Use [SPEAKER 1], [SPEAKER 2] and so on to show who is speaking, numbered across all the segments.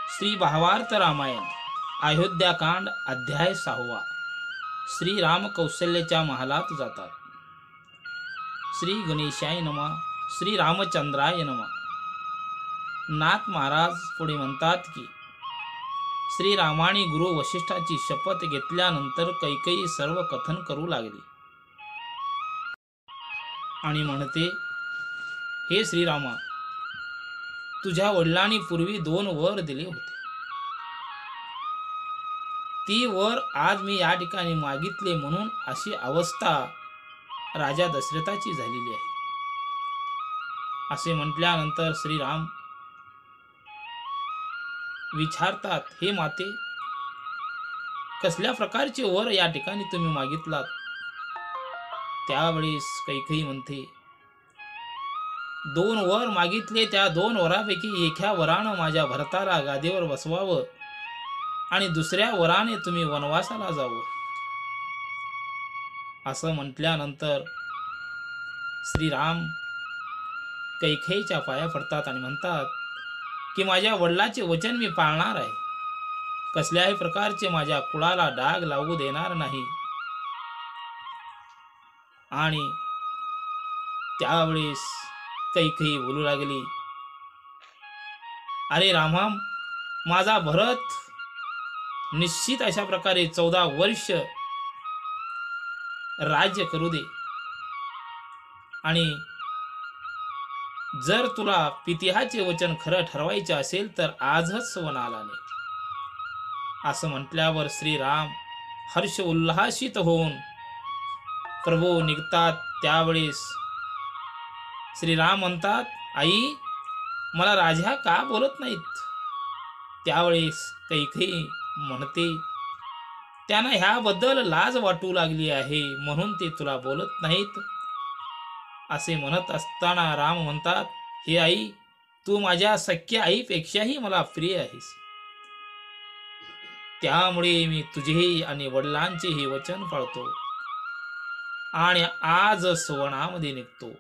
[SPEAKER 1] श्री भावार्थ रामायण अयोध्याकांड अध्याय 6. श्री राम कौशल्याच्या महालात जातात. श्री गणेशाय नमः. श्री रामचंद्राय नमः. नाथ महाराज पुढे म्हणतात की श्री रामाने गुरु वशिष्ठाची शपथ घेतल्यानंतर कैकेयी सर्व कथन करू लागली आणि म्हणते, हे श्रीरामा, तुझ्या वडिलांनी पूर्वी 2 वर दिले होते. ती वर आज मी या ठिकाणी मागितले म्हणून अशी अवस्था राजा दशरथाची झालेली आहे. असे म्हटल्यानंतर श्रीराम विचारतात, हे माते, कसल्या प्रकारचे वर या ठिकाणी तुम्ही मागितलात? त्यावेळेस कैकेयी म्हणते, 2 वर मागितले. त्या 2 वरापैकी एका वरानं माझ्या भरताला गादीवर बसवावं आणि दुसऱ्या वराने तुम्ही वनवासाला जावं. असं म्हटल्यानंतर श्रीराम कैकेयीच्या पाया पडतात आणि म्हणतात की माझ्या वडिलांचे वचन मी पाळणार आहे. कसल्याही प्रकारचे माझ्या कुळाला डाग लागू देणार नाही. आणि त्यावेळेस कैकेयी बोलू लागली, अरे रामा, माझा भरत निश्चित अशा प्रकारे 14 वर्ष राज्य करू दे, आणि जर तुला पित्याचे वचन खरं ठरवायचे असेल तर आजच वनाला ने. असं म्हटल्यावर श्रीराम हर्ष उल्हासित होऊन प्रभू निघतात. त्यावेळेस श्रीराम म्हणतात, आई, मला राजा का बोलत नाहीत? त्यावेळेस कैकेयी म्हणते, त्यांना ह्याबद्दल लाज वाटू लागली आहे म्हणून ते तुला बोलत नाहीत. असे म्हणत असताना राम म्हणतात, हे आई, तू माझ्या सख्या आईपेक्षाही मला प्रिय आहेस. त्यामुळे मी तुझेही आणि वडिलांचेही वचन पाळतो आणि आज वनामध्ये निघतो.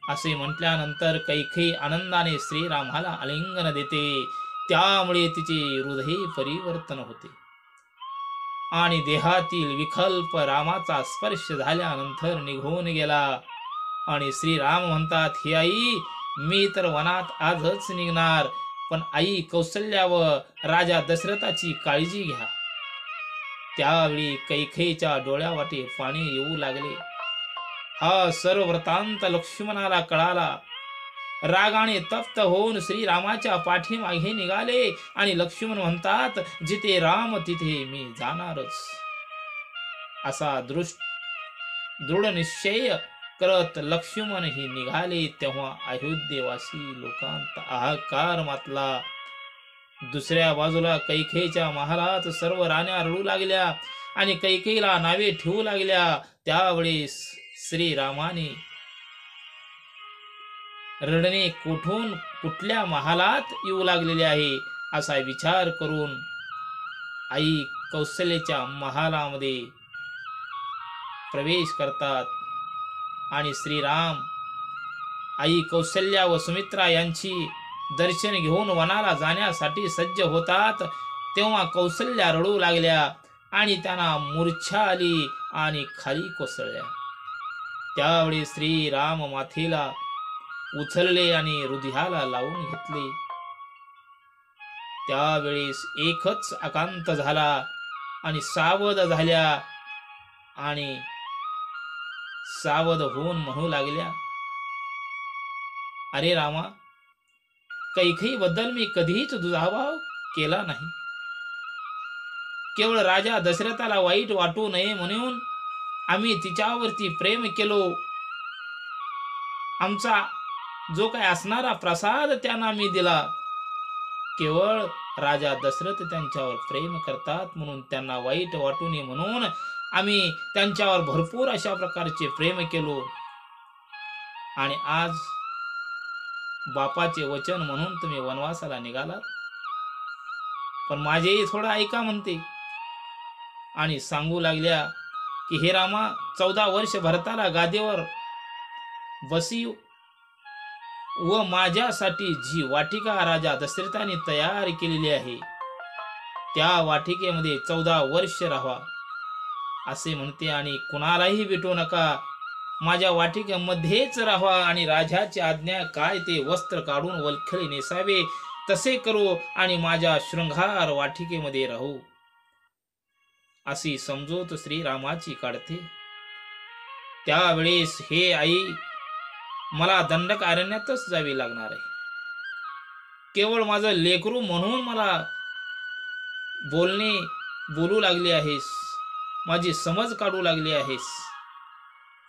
[SPEAKER 1] असे म्हटल्यानंतर कैकेयी आनंदाने श्रीरामाला आलिंगन देते. त्यामुळे तिचे हृदय परिवर्तन होते आणि देहातील विकल्प रामाचा स्पर्श झाल्यानंतर निघून गेला. आणि श्रीराम म्हणतात, हे आई, मी तर वनात आजच निघणार, पण आई कौशल्या व राजा दशरथाची काळजी घ्या. त्यावेळी कैकेयीच्या डोळ्यावाटे पाणी येऊ लागले. हा सर्व वृत्तांत लक्ष्मणाला कळाला. रागाने तप्त होऊन श्रीरामाच्या पाठीमागे निघाले आणि लक्ष्मण म्हणतात, जिथे राम तिथे मी जाणारच. असा दृढ निश्चय करत लक्ष्मणही निघाले. तेव्हा अयोध्येवासी लोकांत हाहाकार मातला. दुसऱ्या बाजूला कैकेयीच्या महालात सर्व राण्या रडू लागल्या आणि कैकेयीला नावे ठेवू लागल्या. त्यावेळेस श्रीरामाने रडणे कुठल्या महालात येऊ लागलेले आहे असा विचार करून आई कौशल्याच्या महालामध्ये प्रवेश करतात. आणि श्रीराम आई कौशल्या व सुमित्रा यांची दर्शन घेऊन वनाला जाण्यासाठी सज्ज होतात. तेव्हा कौशल्या रडू लागल्या आणि त्यांना मूर्छा आली आणि खाली कोसळल्या. त्यावेळी श्रीराम माथेला उचलले आणि हृदयाला लावून घेतले. त्यावेळेस एकच आकांत झाला आणि सावध झाल्या आणि सावध होऊन म्हणू लागल्या, अरे रामा, कैकेयी बद्दल मी कधीच दुजाभाव केला नाही. केवळ राजा दशरथाला वाईट वाटू नये म्हणून आम्ही तिच्यावरती प्रेम केलो. आमचा जो काय असणारा प्रसाद त्यांना मी दिला. केवळ राजा दशरथ त्यांच्यावर प्रेम करतात म्हणून त्यांना वाईट वाटू नये म्हणून आम्ही त्यांच्यावर भरपूर अशा प्रकारचे प्रेम केलो. आणि आज बापाचे वचन म्हणून तुम्ही वनवासाला निघालात, पण माझेही थोडं ऐका म्हणते. आणि सांगू लागल्या की हे रामा, 14 वर्ष भरताला गादीवर बसीव व माझ्यासाठी जी वाटिका राजा दशरथाने तयार केलेली आहे त्या वाटिकेमध्ये 14 वर्ष राहावा असे म्हणते आणि कुणालाही भेटू नका, माझ्या वाटिकेमध्येच राहावा आणि राजाची आज्ञा काय ते वस्त्र काढून वल्खळी नेसावे तसे करू आणि माझ्या शृंगार वाटिकेमध्ये राहू अशी समजूत श्रीरामाची काढते। त्यावेळेस हे आई मला दंडकारण्यातच जावे लागणार आहे, केवळ माझं लेकरू म्हणून मला बोलू लागली आहेस, माझी समज काढू लागली आहेस,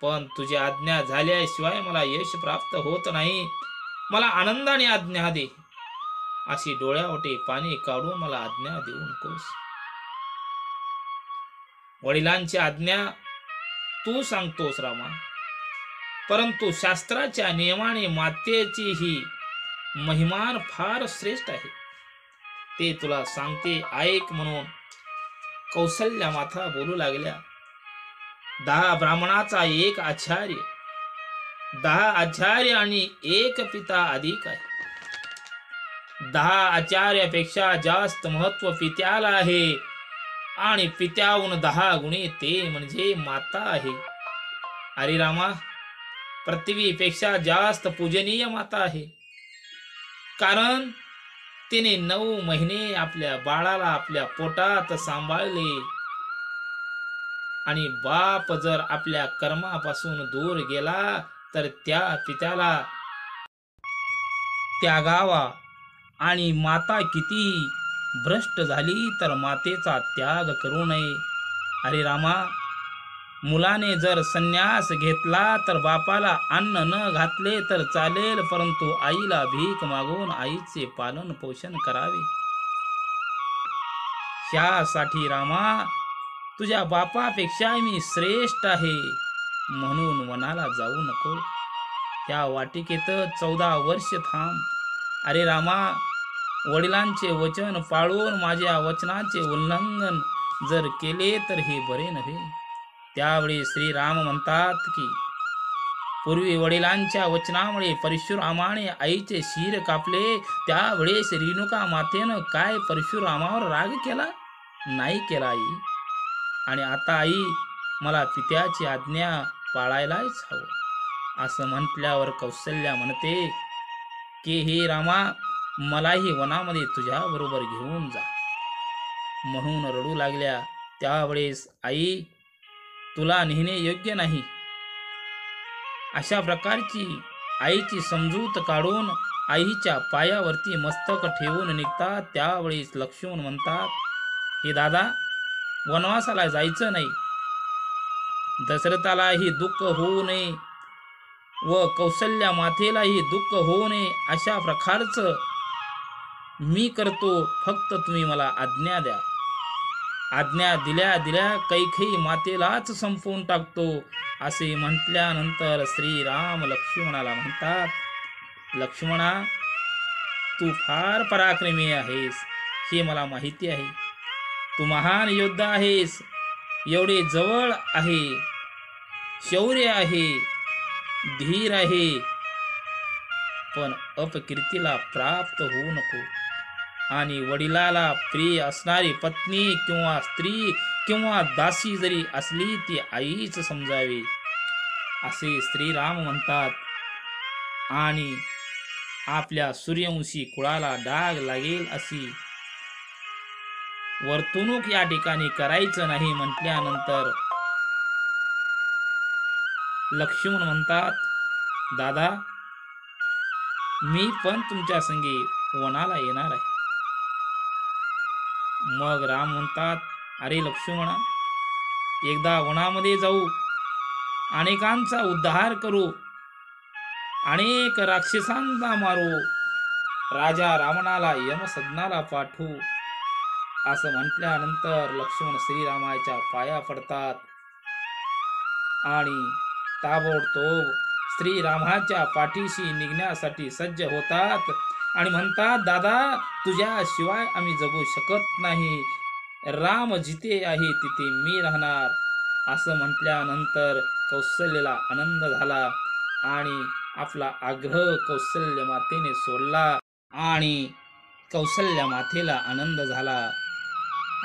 [SPEAKER 1] पण तुझी आज्ञा झाल्याशिवाय मला यश प्राप्त होत नाही, मला आनंदाने आज्ञा दे, अशी डोळ्यावाटे पाणी काढून मला आज्ञा देऊ नकोस। वडिलांची आज्ञा तू सांगतोस रामा, परंतु शास्त्राच्या नियमाने मातेची ही महिमान फार श्रेष्ठ आहे, ते तुला सांगते ऐक म्हणून कौसल्या माता बोलू लागल्या। 10 ब्राह्मणाचा एक आचार्य, 10 आचार्य आणि एक पिता अधिक आहे। 10 आचार्यापेक्षा जास्त महत्व पित्याला आहे आणि पित्याहून 10 गुणे ते म्हणजे माता आहे। अरे रामा, पृथ्वीपेक्षा जास्त पूजनीय माता आहे, कारण तिने 9 महिने आपल्या बाळाला आपल्या पोटात सांभाळले आणि बाप जर आपल्या कर्मापासून दूर गेला तर त्या पित्याला त्यागावा आणि माता किती भ्रष्ट झाली तर मातेचा त्याग करू नये। अरे रामा, मुलाने जर संन्यास घेतला तर बापाला अन्न न घातले तर चालेल, परंतु आईला भीक मागून आईचे पालन पोषण करावे। ह्यासाठी रामा, तुझ्या बापापेक्षा मी श्रेष्ठ आहे म्हणून वनाला जाऊ नको, त्या वाटिकेत 14 वर्ष थांब। अरे रामा, वडिलांचे वचन पाळून माझ्या वचनाचे उल्लंघन जर केले तर हे बरे नव्हे। त्यावेळी श्रीराम म्हणतात की पूर्वी वडिलांच्या वचनामुळे परशुरामाने आईचे शिर कापले, त्यावेळेस रेणुका मातेनं काय परशुरामावर राग केला? नाही केला आई, आणि आता आई मला पित्याची आज्ञा पाळायलाच हवं असं म्हटल्यावर कौसल्या म्हणते की हे रामा, मलाही वनामध्ये तुझ्या बरोबर घेऊन जा म्हणून रडू लागल्या। त्यावेळेस आई, तुला नेणे योग्य नाही अशा प्रकारची आईची समजूत काढून आईच्या पायावरती मस्तक ठेवून निघतात। त्यावेळेस लक्ष्मण म्हणतात, हे दादा, वनवासाला जायचं नाही, दशरथालाही दुःख होऊ नये व कौसल्या मातेलाही दुःख होऊ नये अशा प्रकारचं मी करतो, फक्त तुम्ही मला आज्ञा द्या। आज्ञा दिल्या दिल्या कैकेयी मातेलाच संपवून टाकतो असे म्हटल्यानंतर श्रीराम लक्ष्मणाला म्हणतात, लक्ष्मणा, तू फार पराक्रमी आहेस हे मला माहिती आहे, तू महान योद्धा आहेस, एवढे जवळ आहे, शौर्य आहे, धीर आहे, पण अपकीर्तीला प्राप्त होऊ नको आणि वडिलाला प्रिय असणारी पत्नी किंवा स्त्री किंवा दासी जरी असली ती आईच समजावी असे श्रीराम म्हणतात आणि आपल्या सूर्यवंशी कुळाला डाग लागेल अशी वर्तणूक या ठिकाणी करायचं नाही म्हटल्यानंतर लक्ष्मण म्हणतात, दादा, मी पण तुमच्या संगे वनाला येणार आहे। मग राम म्हणतात, अरे लक्ष्मणा, एकदा वनामध्ये जाऊ, अनेकांचा उद्धार करू, अनेक राक्षसांना मारू, राजा रावणाला यमसदनाला पाठवू असं म्हटल्यानंतर लक्ष्मण श्रीरामाच्या पाया पडतात आणि ताबडतोब श्रीरामाच्या पाठीशी निघण्यासाठी सज्ज होतात आणि म्हणतात, दादा, तुझ्याशिवाय आम्ही जगू शकत नाही, राम जिथे आहे तिथे मी राहणार असं म्हटल्यानंतर कौसल्याला आनंद झाला आणि आपला आग्रह कौसल्य मातेने सोडला आणि कौसल्या मातेला आनंद झाला.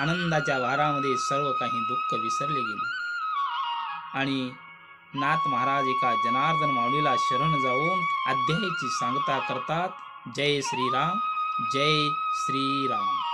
[SPEAKER 1] आनंदाच्या भारामध्ये सर्व काही दुःख विसरले गेले आणि नाथ महाराज एका जनार्दन माऊलीला शरण जाऊन अध्यायाची सांगता करतात. जय श्रीराम, जय श्रीराम.